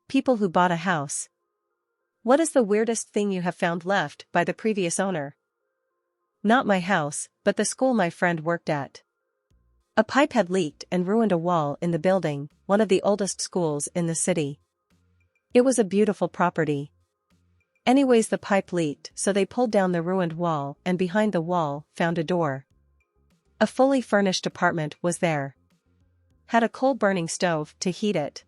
People who bought a house. What is the weirdest thing you have found left by the previous owner? Not my house, but the school my friend worked at. A pipe had leaked and ruined a wall in the building, one of the oldest schools in the city. It was a beautiful property. Anyways, the pipe leaked, so they pulled down the ruined wall and behind the wall found a door. A fully furnished apartment was there. Had a coal-burning stove to heat it.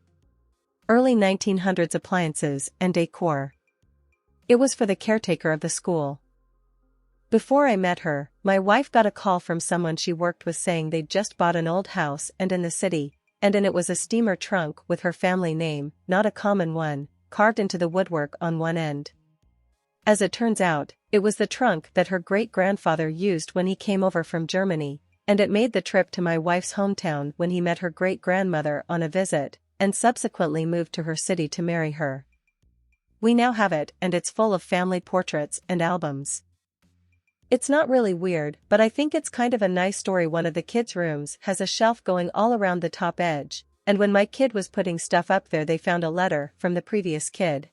Early 1900s appliances and decor. It was for the caretaker of the school. Before I met her, my wife got a call from someone she worked with saying they'd just bought an old house and in the city, and in it was a steamer trunk with her family name, not a common one, carved into the woodwork on one end. As it turns out, it was the trunk that her great-grandfather used when he came over from Germany, and it made the trip to my wife's hometown when he met her great-grandmother on a visit, and subsequently moved to her city to marry her. We now have it, and it's full of family portraits and albums. It's not really weird, but I think it's kind of a nice story. One of the kids' rooms has a shelf going all around the top edge, and when my kid was putting stuff up there they found a letter from the previous kid.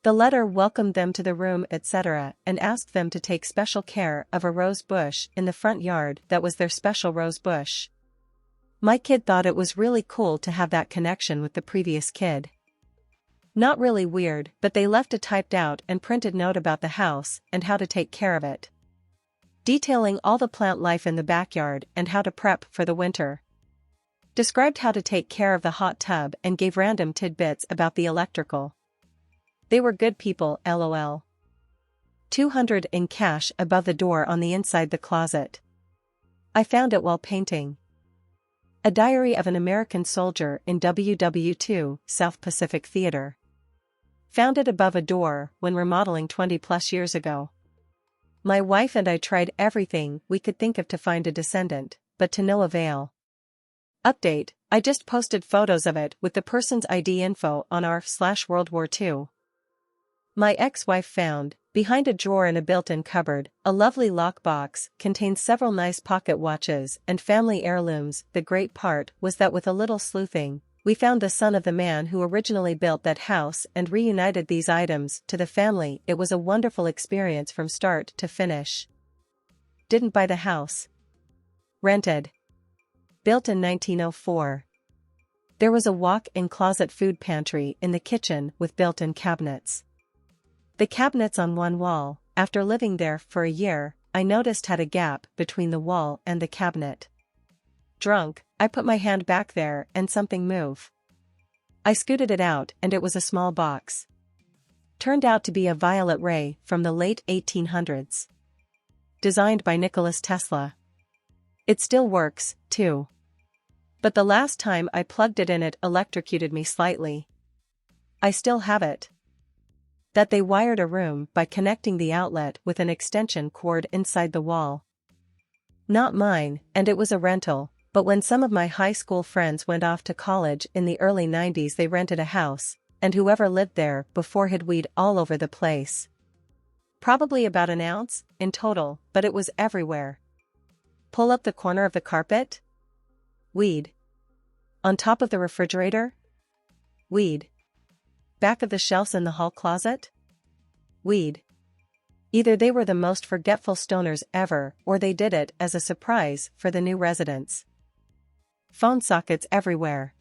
The letter welcomed them to the room, etc., and asked them to take special care of a rose bush in the front yard that was their special rose bush. My kid thought it was really cool to have that connection with the previous kid. Not really weird, but they left a typed out and printed note about the house and how to take care of it. Detailing all the plant life in the backyard and how to prep for the winter. Described how to take care of the hot tub and gave random tidbits about the electrical. They were good people, lol. $200 in cash above the door on the inside the closet. I found it while painting. A diary of an American soldier in WW2, South Pacific Theater. Found it above a door when remodeling 20+ years ago. My wife and I tried everything we could think of to find a descendant, but to no avail. Update, I just posted photos of it with the person's ID info on r/World War II. My ex-wife found, behind a drawer in a built-in cupboard, a lovely lockbox, contained several nice pocket watches and family heirlooms. The great part was that with a little sleuthing, we found the son of the man who originally built that house and reunited these items to the family. It was a wonderful experience from start to finish. Didn't buy the house. Rented. Built in 1904. There was a walk-in closet food pantry in the kitchen with built-in cabinets. The cabinets on one wall, after living there for a year, I noticed had a gap between the wall and the cabinet. Drunk, I put my hand back there and something moved. I scooted it out and it was a small box. Turned out to be a violet ray from the late 1800s. Designed by Nicholas Tesla. It still works, too. But the last time I plugged it in it electrocuted me slightly. I still have it. That they wired a room by connecting the outlet with an extension cord inside the wall. Not mine, and it was a rental, but when some of my high school friends went off to college in the early 90s they rented a house, and whoever lived there before had weed all over the place. Probably about an ounce, in total, but it was everywhere. Pull up the corner of the carpet? Weed. On top of the refrigerator? Weed. Back of the shelves in the hall closet? Weed. Either they were the most forgetful stoners ever or they did it as a surprise for the new residents. Phone sockets everywhere.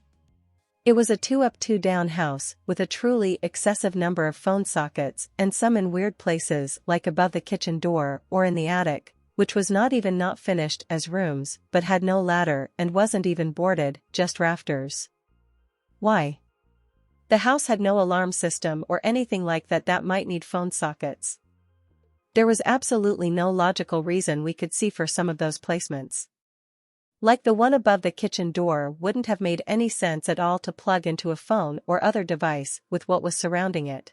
It was a 2-up 2-down house with a truly excessive number of phone sockets and some in weird places like above the kitchen door or in the attic, which was not finished as rooms but had no ladder and wasn't even boarded, just rafters. Why? The house had no alarm system or anything like that that might need phone sockets. There was absolutely no logical reason we could see for some of those placements. Like the one above the kitchen door wouldn't have made any sense at all to plug into a phone or other device with what was surrounding it.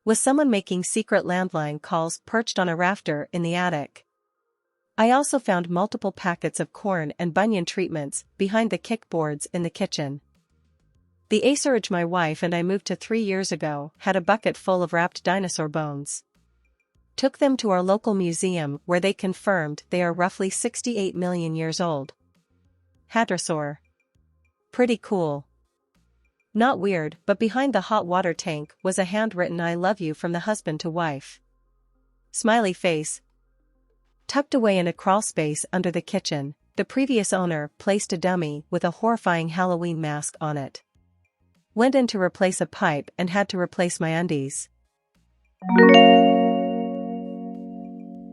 Was someone making secret landline calls perched on a rafter in the attic? I also found multiple packets of corn and bunion treatments behind the kickboards in the kitchen. The acreage my wife and I moved to 3 years ago had a bucket full of wrapped dinosaur bones. Took them to our local museum where they confirmed they are roughly 68 million years old. Hadrosaur. Pretty cool. Not weird, but behind the hot water tank was a handwritten "I love you" from the husband to wife. Smiley face. Tucked away in a crawl space under the kitchen, the previous owner placed a dummy with a horrifying Halloween mask on it. Went in to replace a pipe and had to replace my undies.